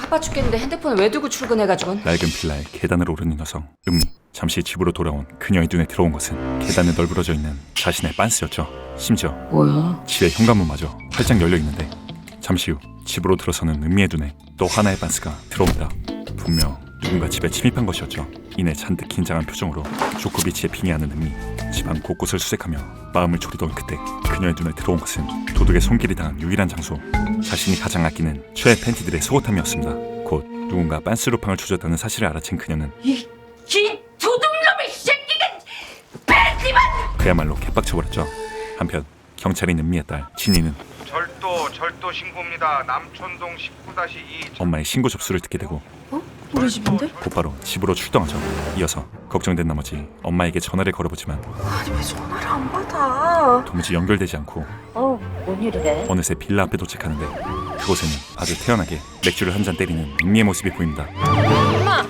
바빠 죽겠는데 핸드폰을 왜 두고 출근해가지고는. 낡은 빌라에 계단을 오르는 여성 은미. 잠시 집으로 돌아온 그녀의 눈에 들어온 것은 계단에 널브러져 있는 자신의 빤스였죠. 심지어 뭐야? 집의 현관문마저 활짝 열려있는데 잠시 후 집으로 들어서는 은미의 눈에 또 하나의 빤스가 들어옵니다. 분명 누군가 집에 침입한 것이었죠. 이내 잔뜩 긴장한 표정으로 조코비치에 빙의하는 은미. 집안 곳곳을 수색하며 마음을 졸이던 그때 그녀의 눈에 들어온 것은 도둑의 손길이 닿은 유일한 장소, 자신이 가장 아끼는 최애 팬티들의 속옷함이었습니다. 곧 누군가 빤스 루팡을 조졌다는 사실을 알아챈 그녀는 이 도둑놈의 새끼가 팬티만! 그야말로 개빡쳐버렸죠. 한편 경찰인 은미의 딸 진이는 절도 신고입니다. 남촌동 19-2. 엄마의 신고 접수를 듣게 되고 우리 집인데? 곧바로 집으로 출동하죠. 이어서 걱정된 나머지 엄마에게 전화를 걸어보지만 아니 왜 전화를 안 받아? 도무지 연결되지 않고 뭔 일이래? 어느새 빌라 앞에 도착하는데 그곳에는 아주 태연하게 맥주를 한 잔 때리는 은미의 모습이 보입니다. 엄마!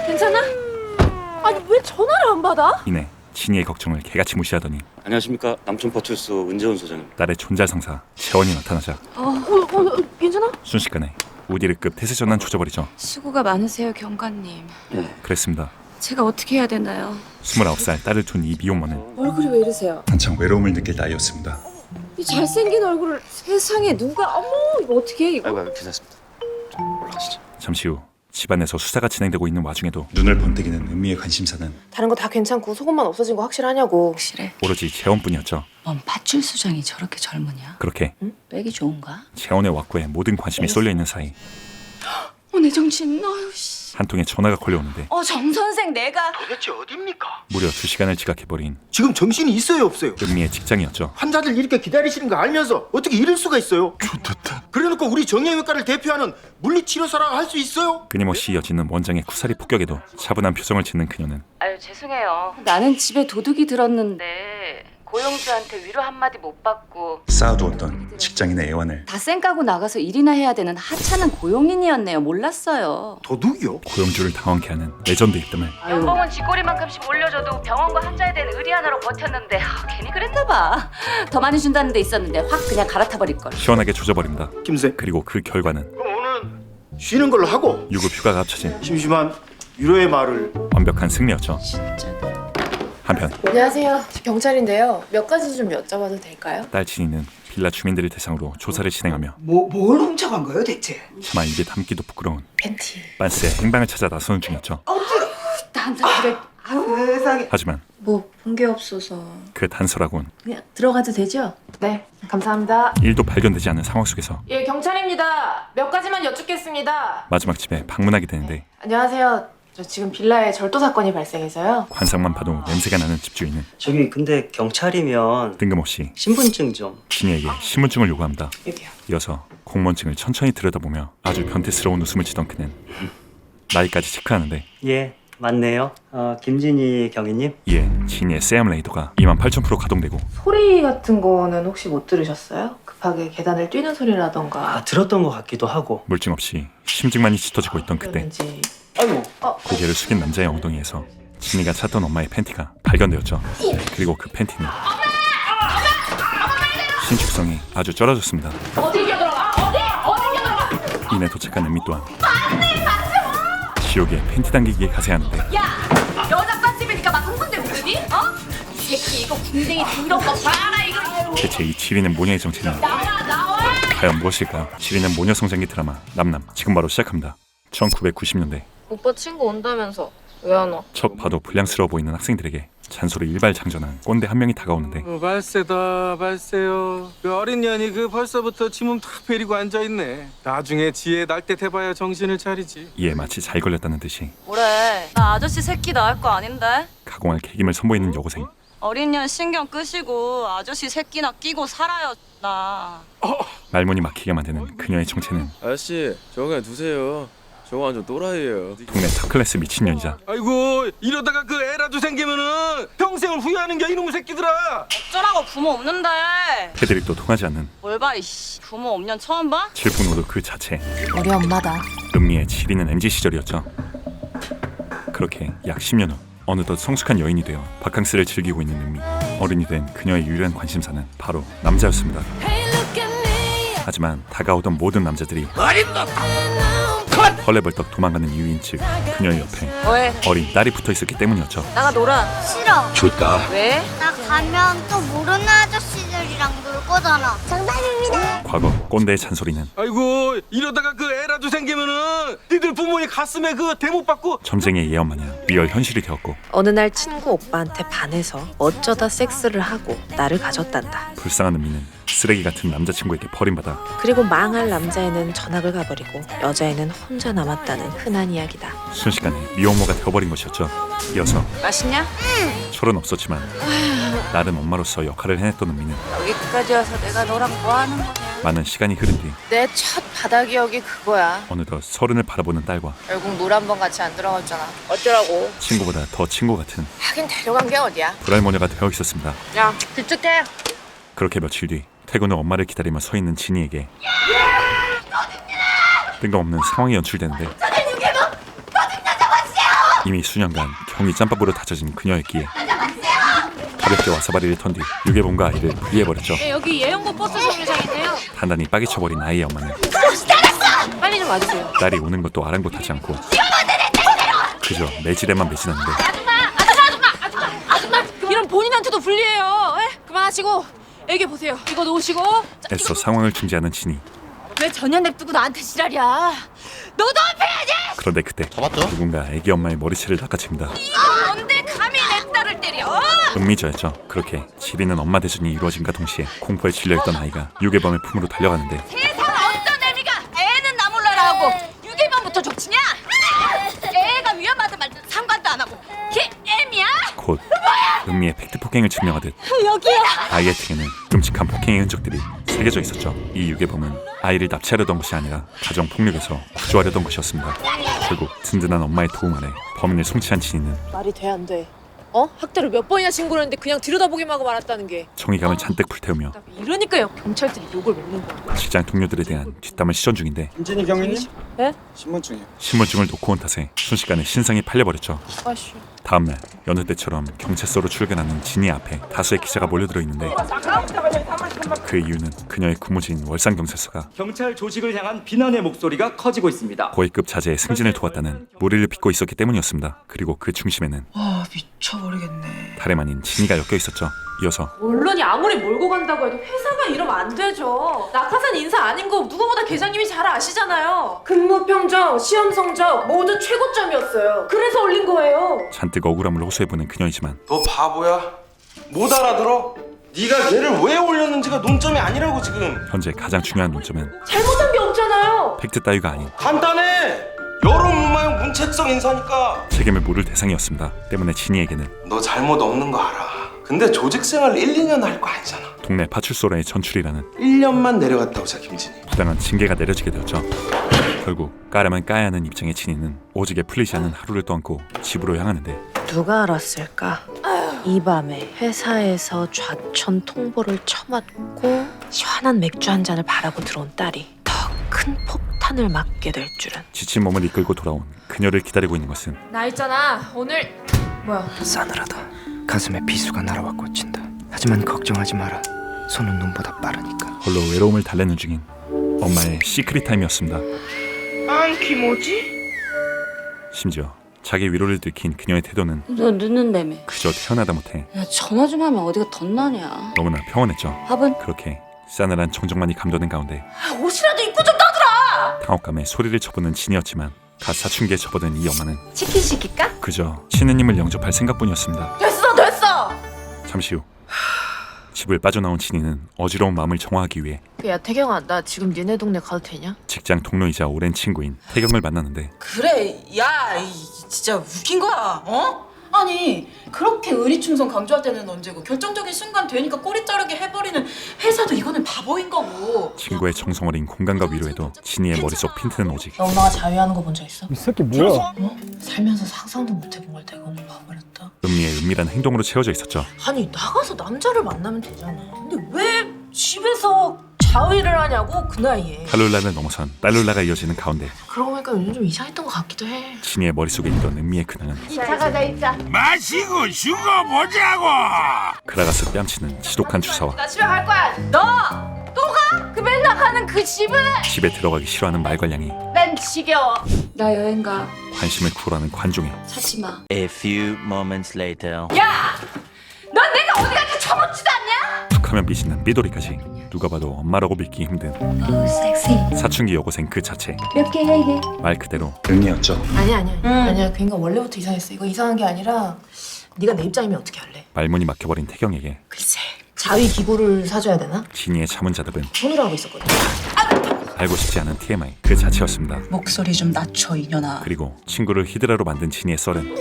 괜찮아? 아니 왜 전화를 안 받아? 이내 진이의 걱정을 개같이 무시하더니 안녕하십니까, 남촌파출소 은재원 소장입니다. 딸의 존잘상사 재원이 나타나자 괜찮아? 순식간에 우디르급 태세전환 조져버리죠. 수고가 많으세요 경관님. 그랬습니다. 제가 어떻게 해야 되나요? 29살 딸을 둔 이 미혼모는 얼굴이 왜 이러세요? 한창 외로움을 느낄 나이였습니다. 이 잘생긴 얼굴을 세상에 누가 어머 이거 어떻게 해 이거? 아이고, 괜찮습니다. 좀 올라가시죠. 잠시 후 집안에서 수사가 진행되고 있는 와중에도 눈을 번뜩이는 은미의 관심사는 다른 거 다 괜찮고 속옷만 없어진 거 확실하냐고. 확실해? 오로지 재원뿐이었죠. 뭔 파출소장이 저렇게 젊으냐? 그렇게 빼기 좋은가? 재원의 왁구에 모든 관심이 쏠려있는 사이 내 정신 어휴 씨. 한 통의 전화가 걸려오는데 정 선생 내가 도대체 어딥니까? 무려 2시간을 지각해버린 지금 정신이 있어요 없어요? 은미의 직장이었죠. 환자들 이렇게 기다리시는 거 알면서 어떻게 이럴 수가 있어요? 좋다. 그래놓고 우리 정형외과를 대표하는 물리치료사라고 할 수 있어요? 끊임없이 이어지는 원장의 쿠사리 폭격에도 차분한 표정을 짓는 그녀는 아유 죄송해요. 나는 집에 도둑이 들었는데 고용주한테 위로 한마디 못 받고 쌓아두었던 직장인의 애환을 다 쌩까고 나가서 일이나 해야 되는 하찮은 고용인이었네요. 몰랐어요. 도둑이요? 고용주를 당황케 하는 레전드 입담을 연봉은 쥐꼬리만큼씩 올려줘도 병원과 환자에 대한 의리 하나로 버텼는데 괜히 그랬나 봐. 더 많이 준다는 데 있었는데 확 그냥 갈아타버릴걸. 시원하게 조져버립니다. 김생. 그리고 그 결과는 그럼 오늘은 쉬는 걸로 하고 유급 휴가가 합쳐진 심심한 위로의 말을. 완벽한 승리였죠. 진짜. 한편 안녕하세요. 저 경찰인데요. 몇 가지 좀 여쭤봐도 될까요? 딸 진이는 빌라 주민들을 대상으로 조사를 진행하며 뭘 훔쳐간 거예요 대체? 차마 입에 담기도 부끄러운 팬티. 빤스의 행방을 찾아 나서는 중이었죠. 남자 그래. 세상에. 하지만 뭐 본 게 없어서. 그 단서라곤 그냥 들어가도 되죠? 네. 감사합니다. 1도 발견되지 않은 상황 속에서 예, 경찰입니다. 몇 가지만 여쭙겠습니다. 마지막 집에 방문하게 되는데 안녕하세요. 저 지금 빌라에 절도 사건이 발생해서요. 관상만 봐도 냄새가 나는 집주인은 저기 근데 경찰이면 뜬금없이 신분증 좀. 진이에게 신분증을 요구합니다. 여기요. 이어서 공무원증을 천천히 들여다보며 아주 변태스러운 웃음을 지던 그는 나이까지 체크하는데 예, 맞네요. 김진희 경위님. 이에 진이의 샘 레이더가 28,000% 가동되고 소리 같은 거는 혹시 못 들으셨어요? 급하게 계단을 뛰는 소리라던가. 들었던 것 같기도 하고. 물증 없이 심증만이 짙어지고 있던 그때 그랬는지. 아이고. 고개를 숙인 남자의 엉덩이에서 진이가 찾던 엄마의 팬티가 발견되었죠. 그리고 그 팬티는 신축성이 아주 쩔어졌습니다. 이내 도착한 은미 또한 지옥의 팬티 당기기에 가세하는데 여자 빤집이니까 막 흥분되고 그러니? 이 새끼 이거 궁뎅이 더러운 거 봐라 이거. 대체 이 지리는 모녀의 정체는 과연 무엇일까? 지리는 모녀 성장기 드라마 남남 지금 바로 시작합니다. 1990년대 오빠 친구 온다면서 왜 안 와? 척 봐도 불량스러워 보이는 학생들에게 잔소리 일발장전한 꼰대 한 명이 다가오는데 발세다 발세요. 그 어린 년이 벌써부터 지몸 다 베리고 앉아있네. 나중에 지혜 날 때 돼봐야 정신을 차리지. 이에 마치 잘 걸렸다는 듯이 뭐래? 나 아저씨 새끼 낳을 거 아닌데? 가공할 계김을 선보이는 여고생. 어린 년 신경 끄시고 아저씨 새끼나 끼고 살아요. 나. 말문이 막히게 만드는 그녀의 정체는 아저씨 저거 그냥 두세요. 저거 완전 또라이예요. 동네 탑클래스 미친년이자 아이고 이러다가 그 애라도 생기면은 평생을 후회하는 게 이놈의 새끼들아. 어쩌라고 부모 없는데? 패드립도 통하지 않는 뭘 봐 이씨. 부모 없년 처음 봐? 질풍노도 그 자체. 우리 엄마다. 은미의 지리는 MZ 시절이었죠. 그렇게 약 10년 후 어느덧 성숙한 여인이 되어 바캉스를 즐기고 있는 은미. 어른이 된 그녀의 유일한 관심사는 바로 남자였습니다. 하지만 다가오던 모든 남자들이 헐레벌떡 도망가는 유인 측 그녀의 옆에 왜? 어린 딸이 붙어있었기 때문이었죠. 나가 놀아. 싫어. 좋다. 왜? 나 가면 또 모르는 아저씨들이랑 놀 거잖아. 장난입니다. 과거 꼰대의 잔소리는 아이고 이러다가 그 애라도 생기면은 니들 부모님 가슴에 그 대못 받고 점쟁이의 예언마냥 리얼 현실이 되었고 어느 날 친구 오빠한테 반해서 어쩌다 섹스를 하고 나를 가졌단다. 불쌍한 은미는 쓰레기 같은 남자친구에게 버림받아 그리고 망할 남자애는 전학을 가버리고 여자애는 혼자 남았다는 흔한 이야기다. 순식간에 미혼모가 되어버린 것이었죠. 이어서 맛있냐? 철은 없었지만 나른 엄마로서 역할을 해냈던 은미는 여기까지 와서 내가 너랑 뭐 하는 거냐? 많은 시간이 흐른 뒤 내 첫 바다 기억이 그거야. 어느덧 서른을 바라보는 딸과 결국 물 한 번 같이 안 들어갔잖아. 어쩌라고? 친구보다 더 친구 같은 하긴 데려간 게 어디야? 불알모녀가 되어 있었습니다. 야, 집중해. 그렇게 며칠 뒤 퇴근 후 엄마를 기다리며 서 있는 진이에게 뜬금없는 상황이 연출되는데 이미 수년간 경위 짬밥으로 다져진 그녀였기에 가볍게 와사바리를 턴 뒤 유괴범과 아이를 분리해버렸죠. 여기 예영고 버스 정류장인데요. 단단히 빠개쳐버린 아이의 엄마는 빨리 좀 와주세요. 딸이 우는 것도 아랑곳하지 않고 그저 매질에만 매진하는데 이런 본인한테도 불리해요. 그만하시고 애기 보세요. 이거 놓으시고. 애써 상황을 중지하는 진이. 왜 전혀 냅두고 나한테 지랄이야? 너도 앞에야지. 그런데 그때 누군가 애기 엄마의 머리채를 낚아챕니다. 뭔데 감히 내 딸을 때려? 은미저였죠. 그렇게 지리는 엄마 대전이 이루어진과 동시에 공포에 질려있던 아이가 유괴범의 품으로 달려가는데 세상 어떤 애미가 애는 나 몰라라 하고 유괴범부터 족치냐? 애가 위험하다 말든 상관도 안 하고 걔 애미야? 곧 은미의 팩트 폭행을 증명하듯 여기야. 아이의 등에는 끔찍한 폭행의 흔적들이 새겨져 있었죠. 이 유괴범은 아이를 납치하려던 것이 아니라 가정 폭력에서 구조하려던 것이었습니다. 결국 든든한 엄마의 도움 아래 범인을 송치한 진이는 말이 돼 안 돼? 학대를 몇 번이나 신고를 했는데 그냥 들여다보기만 하고 말았다는 게. 정의감을 잔뜩 불태우며 이러니까요 경찰들이 욕을 먹는 거야. 직장 동료들에 대한 뒷담을 시전 중인데 김진희 경위님? 네? 신분증이요. 신분증을 놓고 온 탓에 순식간에 신상이 팔려버렸죠. 아씨. 다음날 여느 때처럼 경찰서로 출근하는 진이 앞에 다수의 기자가 몰려들어 있는데 그 이유는 그녀의 근무지인 월산경찰서가 경찰 조직을 향한 비난의 목소리가 커지고 있습니다. 고위급 자제의 승진을 도왔다는 무리를 빚고 있었기 때문이었습니다. 그리고 그 중심에는 미쳐버리겠네. 다름 아닌 진이가 엮여 있었죠. 이어서 언론이 아무리 몰고 간다고 해도 회사가 이러면 안 되죠. 낙하산 인사 아닌 거 누구보다 계장님이 잘 아시잖아요. 근무 평점, 시험 성적 모두 최고점이었어요. 그래서 올린 거예요. 잔뜩 억울함을 호소해보는 그녀이지만 너 바보야? 못 알아들어? 네가 얘를 왜 올렸는지가 논점이 아니라고 지금. 현재 가장 중요한 논점은 잘못한 게 없잖아요. 팩트 따위가 아닌 간단해. 여론 무마형 문책성 인사니까. 책임을 물을 대상이었습니다. 때문에 진이에게는 너 잘못 없는 거 알아. 근데 조직 생활 1, 2년 할 거 아니잖아. 동네 파출소라의 전출이라는 1년만 내려갔다 오자 김진희. 부당한 징계가 내려지게 되었죠. 결국 까라만 까야 하는 입장의 진이는 오직에 풀리지 않은 하루를 떠안고 집으로 향하는데 누가 알았을까? 이 밤에 회사에서 좌천 통보를 쳐맞고 시원한 맥주 한 잔을 바라고 들어온 딸이 더 큰 폭탄을 맞게 될 줄은. 지친 몸을 이끌고 돌아온 그녀를 기다리고 있는 것은 나 있잖아 오늘 뭐야? 싸늘하다. 가슴에 비수가 날아와 꽂힌다. 하지만 걱정하지 마라. 손은 눈보다 빠르니까. 홀로 외로움을 달래는 중인 엄마의 시크릿 타임이었습니다. 안키 뭐지? 심지어 자기 위로를 들킨 그녀의 태도는 너 늦는다며. 그저 태어나다 못해 야 전화 좀 하면 어디가 덧나냐. 너무나 평온했죠. 밥은? 그렇게 싸늘한 정적만이 감도는 가운데 옷이라도 입고 좀 떠들어. 당혹감에 소리를 쳐보는 진이었지만 갓 사춘기에 접어든 이 엄마는 치킨 시킬까? 그저 신우님을 영접할 생각뿐이었습니다. 됐어. 잠시 후 집을 빠져나온 진이는 어지러운 마음을 정화하기 위해 야 태경아 나 지금 니네 동네 가도 되냐? 직장 동료이자 오랜 친구인 태경을 만났는데 그래, 야, 진짜 웃긴 거야, 어? 아니 그렇게 의리충성 강조할 때는 언제고 결정적인 순간 되니까 꼬리 자르게 해버리는 회사도 이거는 바보인 거고. 친구의 정성 어린 공감과 위로에도 진이의 머릿속 핀트는 오직 엄마가 자위하는 거 본 적 있어? 이 새끼 뭐야? 살면서 상상도 못 해본 걸 내가 오늘 봐버렸다. 은미의 은밀한 행동으로 채워져 있었죠. 아니 나가서 남자를 만나면 되잖아. 근데 왜 집에서 자위를 하냐고 그 나이에. 탈룰라를 넘어선 딸룰라가 이어지는 가운데 그러고 보니까 요즘 좀 이상했던 것 같기도 해. 진이의 머릿속에 있던 은미의 근황은 가자 입자. 마시고 죽어보자고. 그라가스 뺨치는 지독한 주사와 나 집에 갈 거야. 너 또 가? 그 맨날 가는 그 집을. 집에 들어가기 싫어하는 말괄량이 난 지겨워. 나 여행 가. 관심을 구걸하는 관종에 찾지 마. A few moments later. 야! 넌 내가 어디 갈지 쳐먹지도 않냐? 툭하면 삐지는 삐돌이까지 누가 봐도 엄마라고 믿기 힘든 섹시. 사춘기 여고생 그 자체. 몇 개야 이게? 말 그대로 응이었죠. 아니야. 그러니까 원래부터 이상했어. 이거 이상한 게 아니라 네가 내 입장이면 어떻게 할래? 말문이 막혀버린 태경에게 글쎄. 자위 기구를 사줘야 되나? 진이의 자문자답은 손으로 하고 있었거든. 알고 싶지 않은 TMI 그 자체였습니다. 목소리 좀 낮춰 이년아. 그리고 친구를 히드라로 만든 진이의 썰은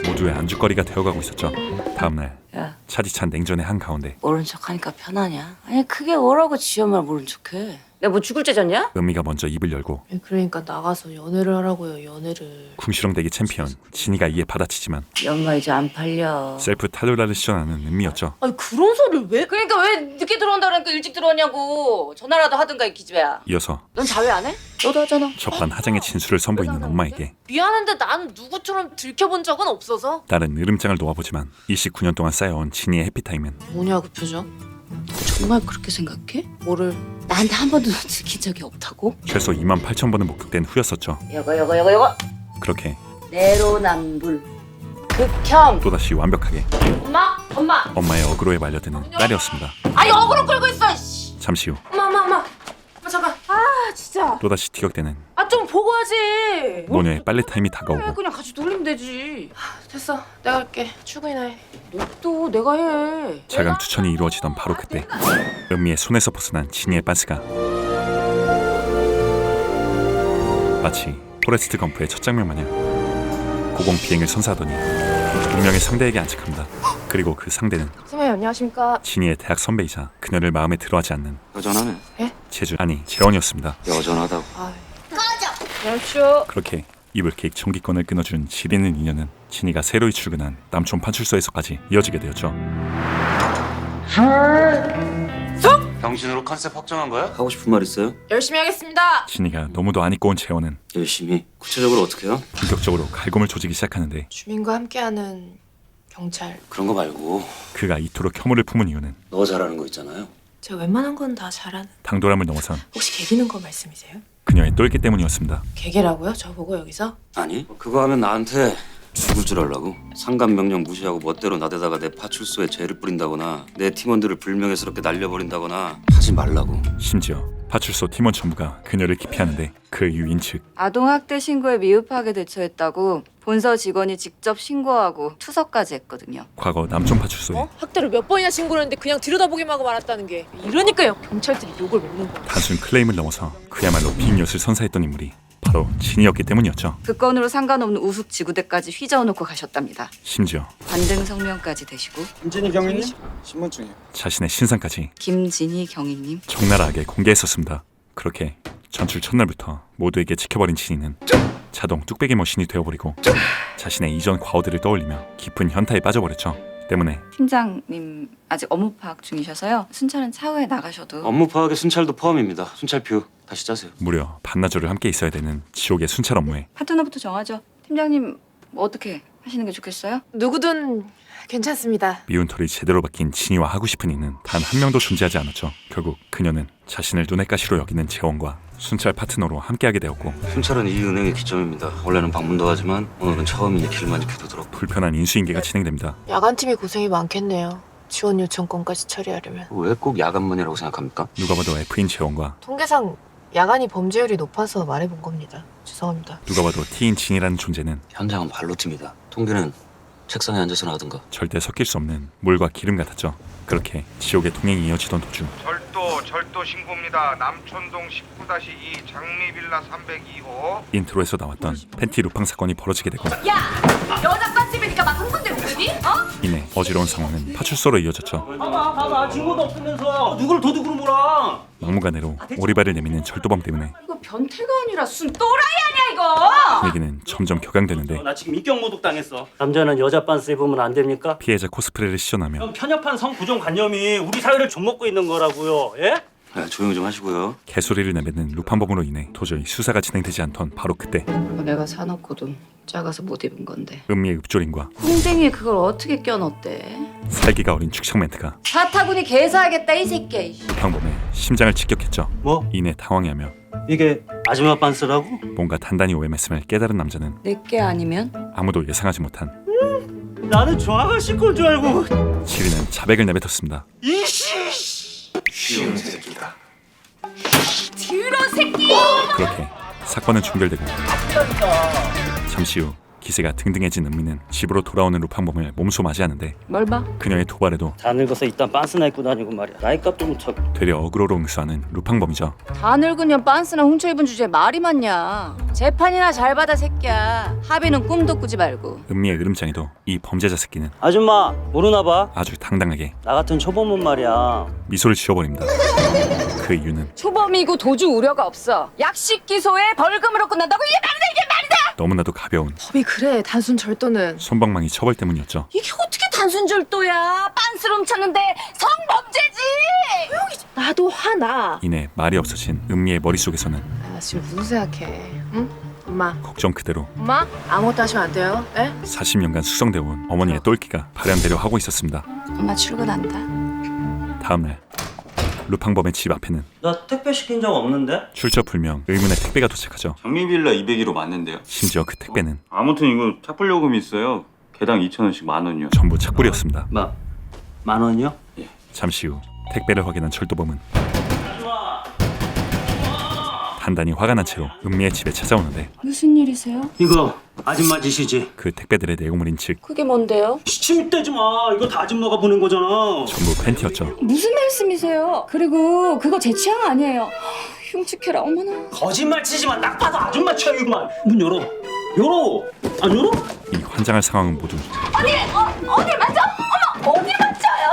모두의 안주거리가 되어가고 있었죠. 다음날 야. 차디찬 냉전의 한가운데 모른 척하니까 편하냐? 아니 그게 뭐라고 지엄말 모른 척해? 내가 뭐 죽을 죄졌냐? 은미가 먼저 입을 열고 그러니까 나가서 연애를 하라고요. 연애를. 궁시렁대기 챔피언 진이가 이에 받아치지만 연마 이제 안 팔려. 셀프 탈룰라를 시전하는 은미였죠. 아니 그런 소리를 왜? 그러니까 왜 늦게 들어온다 그러니까 일찍 들어오냐고. 전화라도 하든가 이 기집애야. 이어서 넌 자회 안 해? 너도 하잖아. 첫반 하장의 진술을 선보이는 엄마에게 미안한데 나는 누구처럼 들켜본 적은 없어서. 딸은 으름장을 놓아보지만 29년 동안 쌓여온 진이의 해피타임은 뭐냐 그 표정? 정말 그렇게 생각해? 뭐를? 나한테 한 번도 들킨 적이 없다고? 최소 28,000번은 목격된 후였었죠. 여거 그렇게 내로남불 극혐. 또다시 완벽하게 엄마 엄마의 어그로에 말려드는 딸이었습니다. 아니 어그로 끌고 있어. 씨. 잠시 후 엄마 잠깐. 아 진짜. 또다시 티격대는 아 좀 보고 하지. 모녀의 빨래 타임이 다가오고 그냥 같이 놀리면 되지. 됐어. 내가 할게. 출근이나 해. 또 내가 해. 자강 추천이 이루어지던 바로 그때 은미의 손에서 벗어난 진이의 빤스가 마치 포레스트 검프의 첫 장면 마냥 고공 비행을 선사하더니 운명의 상대에게 안착합니다. 그리고 그 상대는 선배님 안녕하십니까? 진이의 대학 선배이자 그녀를 마음에 들어하지 않는 여전하네. 재주 아니 재원이었습니다. 여전하다고. 그렇게 이불 케이크 총기권을 끊어준 지리는 인연은 진이가 새로이 출근한 남촌 판출소에서까지 이어지게 되었죠. 병신으로 컨셉 확정한 거야? 하고 싶은 말 있어요? 열심히 하겠습니다. 진이가 너무도 안 입고 온 재원은 열심히. 구체적으로 어떻게 해요? 본격적으로 갈굼을 조지기 시작하는데 주민과 함께하는 경찰. 그런 거 말고 그가 이토록 혐오를 품은 이유는 너 잘하는 거 있잖아요. 제가 웬만한 건 다 잘하는. 당돌함을 넘어선 혹시 개기는 거 말씀이세요? 그녀의 똘끼 때문이었습니다. 개개라고요? 저보고 여기서? 아니 그거 하면 나한테 죽을 줄 알라고? 상감 명령 무시하고 멋대로 나대다가 내 파출소에 죄를 뿌린다거나 내 팀원들을 불명예스럽게 날려버린다거나 하지 말라고. 심지어 파출소 팀원 전부가 그녀를 기피하는데 그 이유인 즉 아동학대 신고에 미흡하게 대처했다고 본서 직원이 직접 신고하고 투서까지 했거든요. 과거 남촌 파출소에 학대를 몇 번이나 신고를 했는데 그냥 들여다보기만 하고 말았다는 게. 이러니까요 경찰들이 욕을 먹는 거야. 단순 클레임을 넘어서 그야말로 빅엿을 선사했던 인물이 바로 진이었기 때문이었죠. 그 건으로 상관없는 우습 지구대까지 휘저어놓고 가셨답니다. 심지어 반등 성명까지 대시고. 김진희 경위님 신분증이요. 자신의 신상까지 김진희 경위님. 적나라하게 공개했었습니다. 그렇게 전출 첫날부터 모두에게 지켜버린 진이는 자동 뚝배기 머신이 되어버리고 자신의 이전 과오들을 떠올리며 깊은 현타에 빠져버렸죠. 때문에 팀장님 아직 업무 파악 중이셔서요. 순찰은 차후에 나가셔도. 업무 파악에 순찰도 포함입니다. 순찰표 다시 짜세요. 무려 반나절을 함께 있어야 되는 지옥의 순찰 업무에 파트너부터 정하죠. 팀장님 뭐 어떻게 하시는 게 좋겠어요? 누구든 괜찮습니다. 미운 털이 제대로 박힌 진이와 하고 싶은 이는 단 한 명도 존재하지 않았죠. 결국 그녀는 자신을 눈엣 가시로 여기는 재원과 순찰 파트너로 함께하게 되었고 순찰은 이 은행의 기점입니다. 원래는 방문도 하지만 오늘은 처음이니 길만 지켜두도록. 불편한 인수인계가 진행됩니다. 야간팀이 고생이 많겠네요. 지원 요청건까지 처리하려면. 왜 꼭 야간문이라고 생각합니까? 누가 봐도 F인 재원과 통계상 야간이 범죄율이 높아서 말해본 겁니다. 죄송합니다. 누가 봐도 T인 진이라는 존재는 현장은 발로팀이다. 통계는 책상에 앉아서나 하든가. 절대 섞일 수 없는 물과 기름 같았죠. 그렇게 지옥의 동행이 이어지던 도중 절도 신고입니다. 남촌동 19-2 장미빌라 302호. 인트로에서 나왔던 팬티 루팡 사건이 벌어지게 되고 야 여자 빤집이니까 막 흥분돼 웃으니? 어? 이내 어지러운 상황은 파출소로 이어졌죠. 봐봐 증거도 없으면서 누굴 도둑으로 몰아. 막무가내로 오리발을 내미는 절도범 때문에 이거 변태가 아니라 순 또라이 아니야 이거. 분위기는 점점 격양되는데 나 지금 인격 모독 당했어. 남자는 여자 빤스 입으면 안 됩니까? 피해자 코스프레를 시전하며 형 편협한 성부정관념이 우리 사회를 좀먹고 있는 거라고요. 예? 조용 좀 하시고요. 개소리를 내뱉는 루팡범으로 인해 도저히 수사가 진행되지 않던 바로 그때 내가 사놓고도 작아서 못 입은 건데. 은미의 읍조림과 콩댕이에 그걸 어떻게 껴넣었대? 살기가 어린 축척 멘트가 사타구니 개사하겠다 이 새끼야. 루팡범의 심장을 직격했죠. 뭐? 이내 당황해하며 이게 아줌마 빤스라고? 뭔가 단단히 오해했음을 깨달은 남자는 내게 아니면? 아무도 예상하지 못한 나는 저 아가씨 건 줄 알고. 지리는 자백을 내뱉었습니다. 쉬운 새끼다. 들어 새끼. 그렇게 사건은 종결되고 잠시 후 기세가 등등해진 은미는 집으로 돌아오는 루팡범을 몸소 맞이하는데 뭘 봐? 그녀의 도발에도 다 늙어서 이딴 빤스나 입고 다니고 말이야. 나이값도 못하고. 되려 어그로로 응수하는 루팡범이죠. 다 늙은년 빤스나 훔쳐 입은 주제에 말이 많냐. 재판이나 잘 받아 새끼야. 합의는 꿈도 꾸지 말고. 은미의 으름장에도 이 범죄자 새끼는 아줌마 모르나 봐. 아주 당당하게 나 같은 초보면 말이야. 미소를 지어버립니다. 그 이유는 초범이고 도주 우려가 없어. 약식 기소에 벌금으로 끝난다고. 이게 말이 돼, 이게 말이 돼. 너무나도 가벼운 법이 그래. 단순 절도는. 손방망이 처벌 때문이었죠. 이게 어떻게 단순 절도야? 빤스를 훔쳤는데 성범죄지. 나도 화나. 이내 말이 없어진 은미의 머릿속에서는 아, 지금 무슨 생각해? 응? 엄마. 걱정 그대로 엄마? 아무것도 하시면 안 돼요. 에? 40년간 수성되어 온 어머니의 똘끼가 발현되려 하고 있었습니다. 엄마 출근한다. 다음날 루팡범의 집 앞에는 나 택배 시킨 적 없는데? 출처 불명 의문의 택배가 도착하죠. 장미빌라 201호 맞는데요. 심지어 그 택배는 아무튼 이거 착불 요금이 있어요. 개당 2,000원씩 10,000원이요. 전부 착불이었습니다. 만 원이요? 잠시 후 택배를 확인한 철도범은 단단히 화가 난 채로 은미의 집에 찾아오는데 무슨 일이세요? 이거 아줌마 짓이지. 그 택배들의 내용물 인측 그게 뭔데요? 시침 떼지 마. 이거 다 아줌마가 보낸 거잖아. 전부 팬티였죠. 무슨 말씀이세요? 그리고 그거 제 취향 아니에요. 흉측해라. 어머나. 거짓말 치지 마. 딱 봐도 아줌마 취향이구만. 문 열어. 열어. 안 열어? 이 환장할 상황은 모두 어디 만져? 어머 어디 만져요?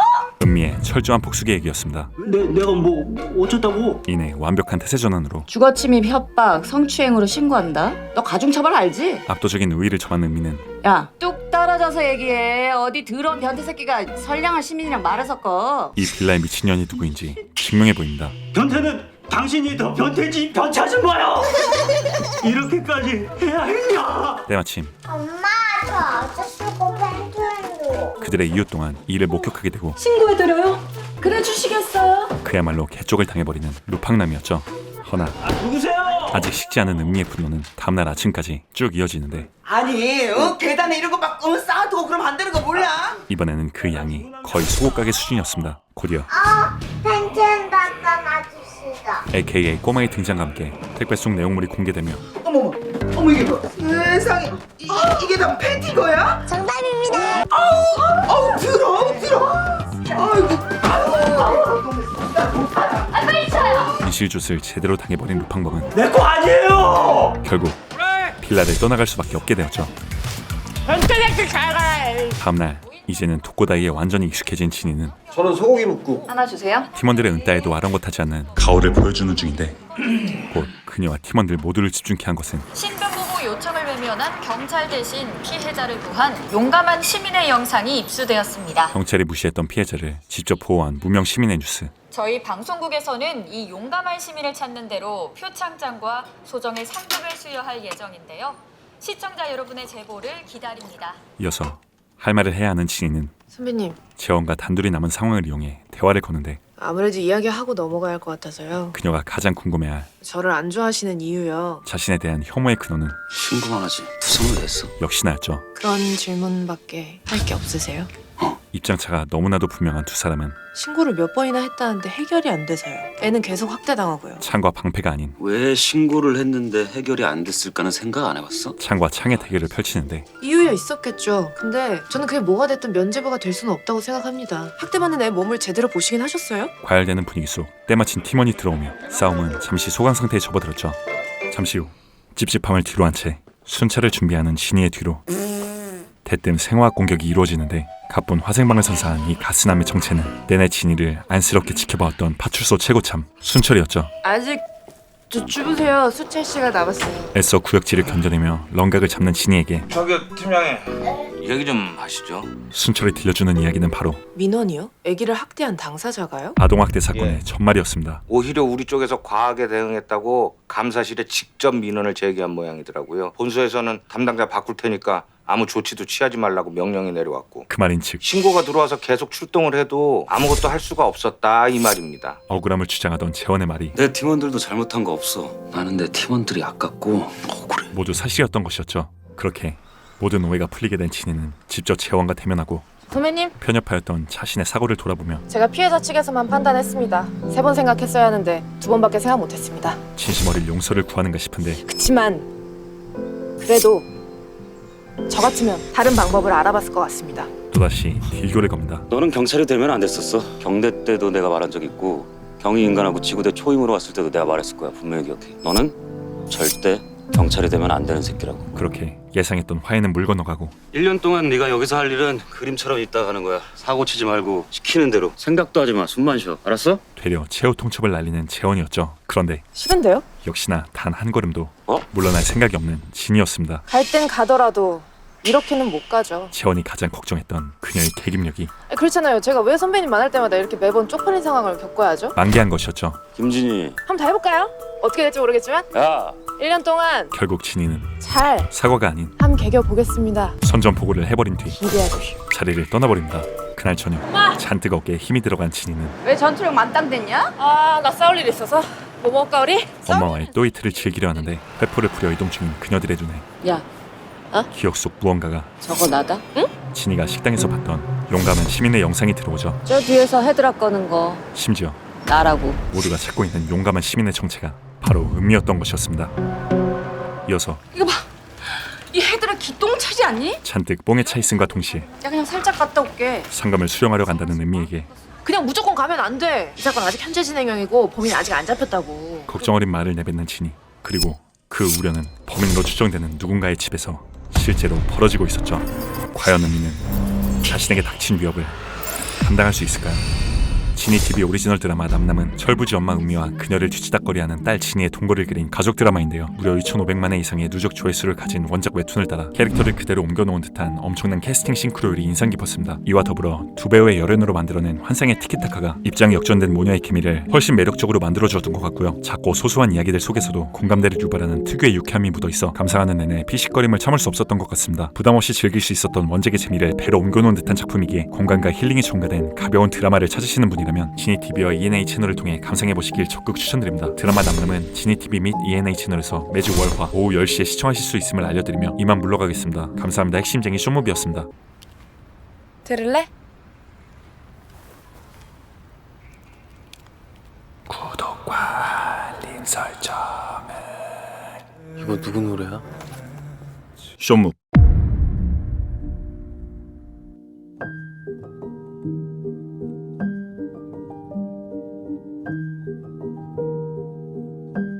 은미의 철저한 복수 계획이었습니다. 내가 뭐 어쩌다고? 이내 완벽한 태세 전환으로 주거침입, 협박, 성추행으로 신고한다. 너 가중처벌 알지? 압도적인 우위를 점한 은미는 야, 뚝 떨어져서 얘기해. 어디 더러운 변태 새끼가 선량한 시민이랑 말을 섞어. 이 빌라의 미친년이 누구인지 증명해 보입니다. 변태는 당신이 더 변태지. 변태 아줌마야. 이렇게까지 해야 했냐? 때마침 엄마, 저 아저씨고 팬트인도. 그들의 이웃 동안 이를 목격하게 되고 신고해드려요? 그래 주시겠어요? 그야말로 개쪽을 당해버리는 루팡남이었죠. 허나 누구세요? 아직 식지 않은 은미의 분노는 다음날 아침까지 쭉 이어지는데 아니, 계단에 이런 거 막 쌓아두고 그러면 안 되는 거 몰라? 이번에는 그 양이 거의 소고가게 수준이었습니다. 곧이어 팬트는 닦은 아저씨다. AKA 꼬마의 등장과 함께 택배 속 내용물이 공개되며 어머 이게 뭐? 세상에, 이게 다 팬티 거야? 정답입니다. 아우 들어. 빨리 쳐요. 미실jut을 제대로 당해버린 루팡범은 내 거 아니에요. 결국 빌라를 떠나갈 수밖에 없게 되었죠. 다음날 이제는 독고다이에 완전히 익숙해진 진이는 저는 소고기 묵고. 하나 주세요. 팀원들의 은따에도 아랑곳하지 않는 가오를 보여주는 중인데 곧 그녀와 팀원들 모두를 집중케 한 것은 신변보호 요청을 외면한 경찰 대신 피해자를 구한 용감한 시민의 영상이 입수되었습니다. 경찰이 무시했던 피해자를 직접 보호한 무명 시민의 뉴스. 저희 방송국에서는 이 용감한 시민을 찾는 대로 표창장과 소정의 상금을 수여할 예정인데요. 시청자 여러분의 제보를 기다립니다. 이어서 할 말을 해야 하는 진이는 선배님, 재원과 단둘이 남은 상황을 이용해 대화를 거는데 아무래도 이야기하고 넘어가야 할 것 같아서요. 그녀가 가장 궁금해할 저를 안 좋아하시는 이유요. 자신에 대한 혐오의 근원은 신고만 하지 투성을 냈어. 역시나였죠. 그런 질문밖에 할 게 없으세요? 입장차가 너무나도 분명한 두 사람은 신고를 몇 번이나 했다는데 해결이 안 돼서요. 애는 계속 학대당하고요. 창과 방패가 아닌 왜 신고를 했는데 해결이 안 됐을까는 생각 안 해봤어? 창과 창의 대결을 펼치는데 이유야 있었겠죠. 근데 저는 그게 뭐가 됐든 면죄부가 될 수는 없다고 생각합니다. 학대받는 애 몸을 제대로 보시긴 하셨어요? 과열되는 분위기 속 때마침 팀원이 들어오며 싸움은 잠시 소강 상태에 접어들었죠. 잠시 후 찝찝함을 뒤로 한 채 순찰을 준비하는 진이의 뒤로 대뜸 생화학 공격이 이루어지는데 가쁜 화생방을 선사한 이 가스남의 정체는 내내 진이를 안쓰럽게 지켜봐왔던 파출소 최고참 순철이었죠. 아직 주무세요. 수채 씨가 남았어요. 애써 구역질을 견뎌내며 런각을 잡는 진이에게 저기 팀장님. 이야기 좀 하시죠. 순철이 들려주는 이야기는 바로 민원이요? 아기를 학대한 당사자가요? 아동학대 사건의 전말이었습니다. 오히려 우리 쪽에서 과하게 대응했다고 감사실에 직접 민원을 제기한 모양이더라고요. 본소에서는 담당자 바꿀 테니까 아무 조치도 취하지 말라고 명령이 내려왔고 그 말인즉 신고가 들어와서 계속 출동을 해도 아무것도 할 수가 없었다 이 말입니다. 억울함을 주장하던 재원의 말이 내 팀원들도 잘못한 거 없어. 나는 내 팀원들이 아깝고 억울해. 모두 사실이었던 것이었죠. 그렇게 모든 오해가 풀리게 된 진이는 직접 재원과 대면하고 선배님, 편협하였던 자신의 사고를 돌아보며 제가 피해자 측에서만 판단했습니다. 3번 생각했어야 하는데 2번밖에 생각 못했습니다. 진심 어릴 용서를 구하는가 싶은데 그치만 그래도 저 같으면 다른 방법을 알아봤을 것 같습니다. 또다시 딜교를 겁니다. 너는 경찰이 되면 안 됐었어. 경대 때도 내가 말한 적 있고 경위 인간하고 지구대 초임으로 왔을 때도 내가 말했을 거야. 분명히 기억해. 너는 절대 경찰이 되면 안 되는 새끼라고. 그렇게 예상했던 화해는 물 건너가고 1년 동안 네가 여기서 할 일은 그림처럼 있다 가는 거야. 사고 치지 말고 시키는 대로 생각도 하지 마. 숨만 쉬어. 알았어? 되려 최후 통첩을 날리는 재원이었죠. 그런데 싫은데요? 역시나 단 한 걸음도 물러날 생각이 없는 진이었습니다. 갈 땐 가더라도 이렇게는 못 가죠. 재원이 가장 걱정했던 그녀의 계집력이 그렇잖아요. 제가 왜 선배님 만날 때마다 이렇게 매번 쪽팔린 상황을 겪어야죠? 만개한 것이었죠. 김진이. 한번 다 해볼까요? 어떻게 될지 모르겠지만 야. 1년 동안 결국 진이는 잘 사과가 아닌 함 보겠습니다. 선전포고를 해버린 뒤 기대하십시오. 자리를 떠나버립니다. 그날 저녁 잔뜩 어깨에 힘이 들어간 진이는 왜 전투력 만땅됐냐? 아, 나 싸울 일 있어서. 뭐 먹을까 우리? 엄마와의 또 이틀을 즐기려 하는데 회포를 부려 이동 중인 그녀들의 눈에 야, 기억 속 무언가가 저거 나다? 응? 진이가 식당에서 봤던 용감한 시민의 영상이 들어오죠. 저 뒤에서 헤드락 거는 거 심지어 나라고. 모두가 찾고 있는 용감한 시민의 정체가 바로 은미였던 것이었습니다. 이어서 이거 봐. 이 헤드락 기똥차지 않니? 잔뜩 뽕에 차 있음과 동시에 야 그냥 살짝 갔다 올게. 상감을 수령하려 간다는 은미에게 그냥 무조건 가면 안 돼. 이 사건 아직 현재 진행형이고 범인 아직 안 잡혔다고. 걱정 어린 말을 내뱉는 진이. 그리고 그 우려는 범인으로 추정되는 누군가의 집에서 실제로 벌어지고 있었죠. 과연 은미는 자신에게 닥친 위협을 감당할 수 있을까요? 지니 TV 오리지널 드라마 남남은 철부지 엄마 은미와 그녀를 뒤치다꺼리하는 딸 지니의 동거를 그린 가족 드라마인데요. 무려 2,500만 회 이상의 누적 조회수를 가진 원작 웹툰을 따라 캐릭터를 그대로 옮겨놓은 듯한 엄청난 캐스팅 싱크로율이 인상 깊었습니다. 이와 더불어 두 배우의 열연으로 만들어낸 환상의 티키타카가 입장이 역전된 모녀의 케미를 훨씬 매력적으로 만들어주었던 것 같고요. 작고 소소한 이야기들 속에서도 공감대를 유발하는 특유의 유쾌함이 묻어있어 감상하는 내내 피식거림을 참을 수 없었던 것 같습니다. 부담없이 즐길 수 있었던 원작의 재미를 배로 옮겨놓은 듯한 작품이기에 공감과 힐링이 첨가된 가벼운 드라마를 찾으시는 분이라면 지니TV와 ENA 채널을 통해 감상해보시길 적극 추천드립니다. 드라마 남남은 지니TV 및 ENA 채널에서 매주 월화 오후 10시에 시청하실 수 있음을 알려드리며 이만 물러가겠습니다. 감사합니다. 핵심쟁이 쇼무비였습니다. 들을래? 구독과 알림 설정은 이거 누구 노래야? 쇼무